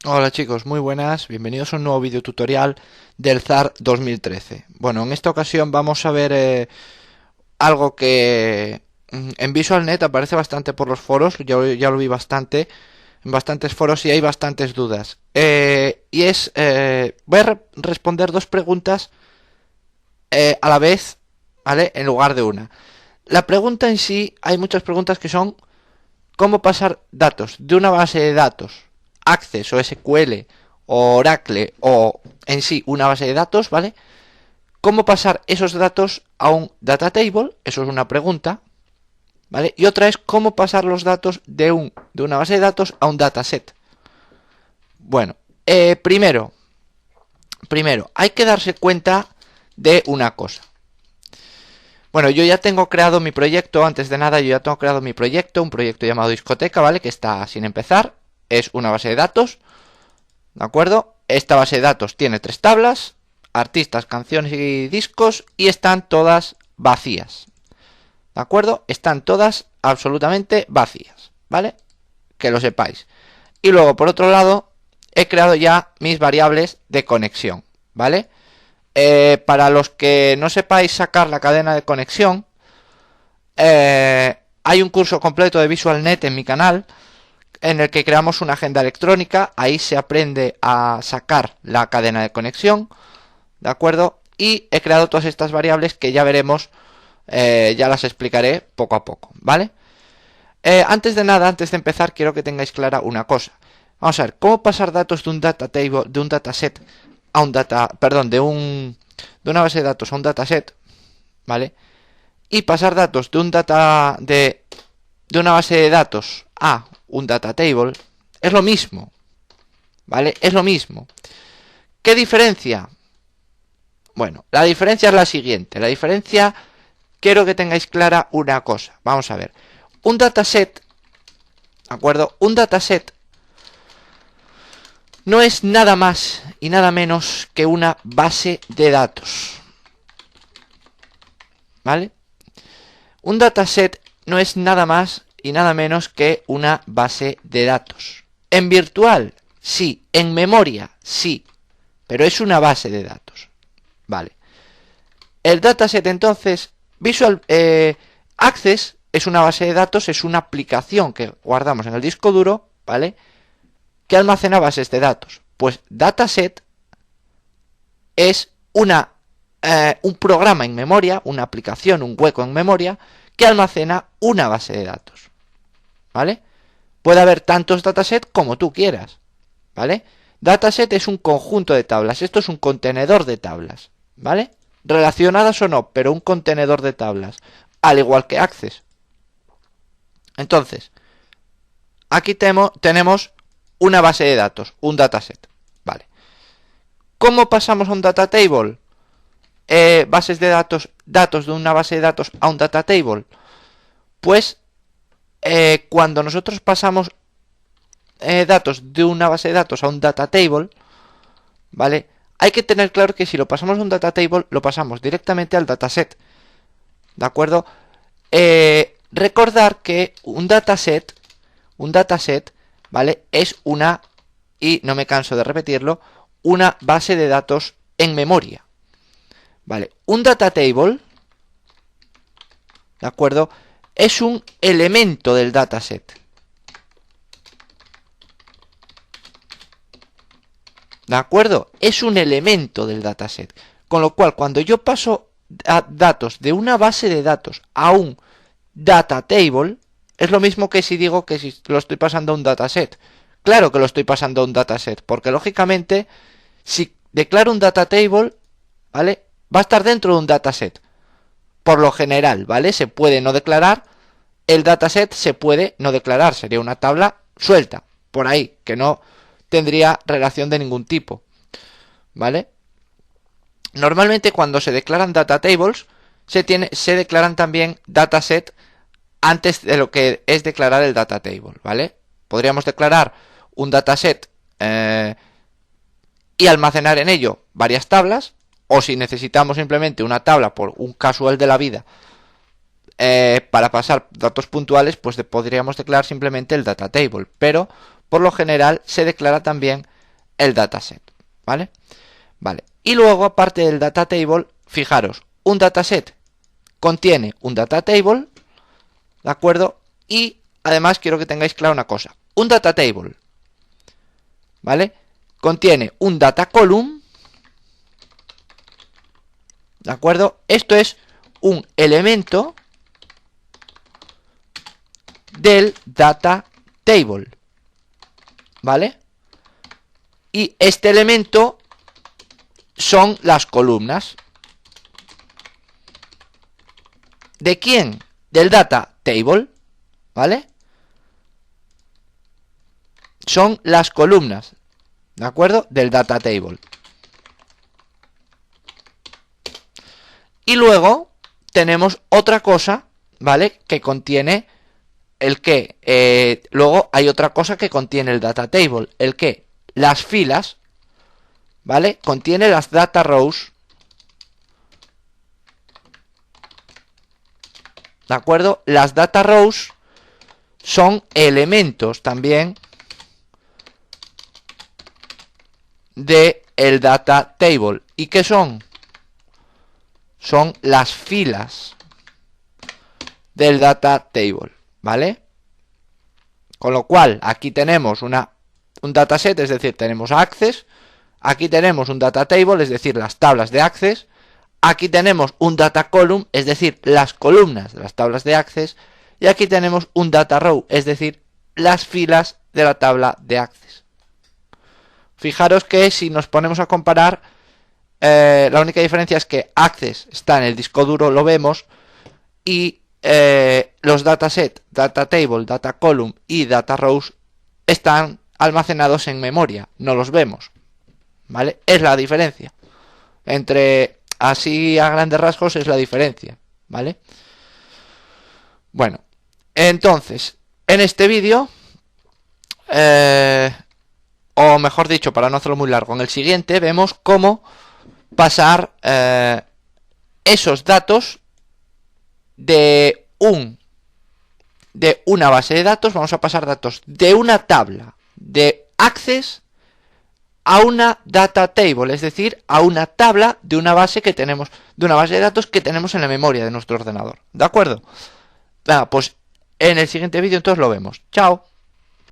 Hola chicos, muy buenas, bienvenidos a un nuevo video tutorial del ZAR 2013. Bueno, en esta ocasión vamos a ver algo que en VisualNet aparece bastante por los foros, yo ya lo vi bastante, en bastantes foros y hay bastantes dudas. Voy a responder dos preguntas a la vez, ¿vale? En lugar de una. La pregunta en sí, hay muchas preguntas que son cómo pasar datos de una base de datos, Access o SQL o Oracle o en sí una base de datos, ¿vale? Cómo pasar esos datos a un data table, eso es una pregunta, ¿vale? Y otra es cómo pasar los datos de una base de datos a un dataset. Bueno, primero hay que darse cuenta de una cosa. Bueno, yo ya tengo creado mi proyecto, antes de nada yo ya tengo creado mi proyecto, un proyecto llamado Discoteca, ¿vale? Que está sin empezar, es una base de datos, ¿de acuerdo? Esta base de datos tiene 3 tablas, artistas, canciones y discos, y están todas vacías, ¿de acuerdo? Están todas absolutamente vacías, ¿vale? Que lo sepáis. Y luego, por otro lado, he creado ya mis variables de conexión, ¿vale? Para los que no sepáis sacar la cadena de conexión, hay un curso completo de VisualNet en mi canal en el que creamos una agenda electrónica. Ahí se aprende a sacar la cadena de conexión, ¿de acuerdo? Y he creado todas estas variables que ya veremos, ya las explicaré poco a poco, ¿vale? Antes de nada, antes de empezar, quiero que tengáis clara una cosa. Vamos a ver, ¿cómo pasar datos de un data table, de un dataset a un data, perdón, de una base de datos a un dataset, ¿vale? Y pasar datos de de una base de datos a un data table es lo mismo, ¿vale? Es lo mismo. ¿Qué diferencia? Bueno, la diferencia es la siguiente. La diferencia, quiero que tengáis clara una cosa. Vamos a ver. Un dataset, ¿de acuerdo? Un dataset no es nada más y nada menos que una base de datos, ¿vale? Un dataset no es nada más y nada menos que una base de datos. En virtual, sí. En memoria, sí. Pero es una base de datos, ¿vale? El dataset, entonces, Access es una base de datos, es una aplicación que guardamos en el disco duro, ¿vale? Que almacena bases de datos. Pues dataset es un programa en memoria, una aplicación, un hueco en memoria que almacena una base de datos, ¿vale? Puede haber tantos datasets como tú quieras, ¿vale? Dataset es un conjunto de tablas, esto es un contenedor de tablas, ¿vale? Relacionadas o no, pero un contenedor de tablas, al igual que Access. Entonces, aquí tenemos una base de datos, un dataset, ¿vale? ¿Cómo pasamos a un data table? Bases de datos, datos de una base de datos a un data table. Pues cuando nosotros pasamos datos de una base de datos a un data table, ¿vale? Hay que tener claro que si lo pasamos a un data table, lo pasamos directamente al dataset, ¿de acuerdo? Recordar que un dataset, ¿vale? Es una, y no me canso de repetirlo, una base de datos en memoria, ¿vale? Un data table, ¿de acuerdo? Es un elemento del dataset, ¿de acuerdo? Es un elemento del dataset. Con lo cual, cuando yo paso datos de una base de datos a un data table, es lo mismo que si digo que si lo estoy pasando a un dataset. Claro que lo estoy pasando a un dataset, porque lógicamente, si declaro un data table, ¿vale? Va a estar dentro de un dataset. Por lo general, ¿vale? Se puede no declarar, el dataset se puede no declarar, sería una tabla suelta, por ahí, que no tendría relación de ningún tipo, ¿vale? Normalmente cuando se declaran data tables, se declaran también dataset antes de lo que es declarar el data table, ¿vale? Podríamos declarar un dataset y almacenar en ello varias tablas, o si necesitamos simplemente una tabla por un casual de la vida para pasar datos puntuales, pues podríamos declarar simplemente el data table, pero por lo general se declara también el dataset, ¿vale? Vale. Y luego, aparte del data table, fijaros, un dataset contiene un data table, ¿de acuerdo? Y además quiero que tengáis claro una cosa. Un data table, ¿vale? Contiene un data column, ¿de acuerdo? Esto es un elemento del data table, ¿vale? Y este elemento son las columnas. ¿De quién? Del data table, ¿vale? Son las columnas, ¿de acuerdo? Del data table. Y luego tenemos otra cosa, ¿vale? Que contiene el que. Luego hay otra cosa que contiene el data table. El que las filas, ¿vale? Contiene las data rows. ¿De acuerdo? Las data rows son elementos también de el data table. ¿Y qué son? Son las filas del data table, ¿vale? Con lo cual, aquí tenemos un dataset, es decir, tenemos access. Aquí tenemos un data table, es decir, las tablas de access. Aquí tenemos un data column, es decir, las columnas de las tablas de access. Y aquí tenemos un data row, es decir, las filas de la tabla de access. Fijaros que si nos ponemos a comparar, la única diferencia es que access está en el disco duro, lo vemos, y los dataset, data table, data column y data rows están almacenados en memoria, no los vemos, ¿vale? Es la diferencia. Entre, así a grandes rasgos, es la diferencia, ¿vale? Bueno, entonces, en este vídeo, o mejor dicho, para no hacerlo muy largo, en el siguiente vemos cómo pasar esos datos de una base de datos. Vamos a pasar datos de una tabla de access a una data table, es decir, a una tabla de una base que tenemos, de una base de datos que tenemos en la memoria de nuestro ordenador. ¿De acuerdo? Pues en el siguiente vídeo entonces lo vemos. Chao.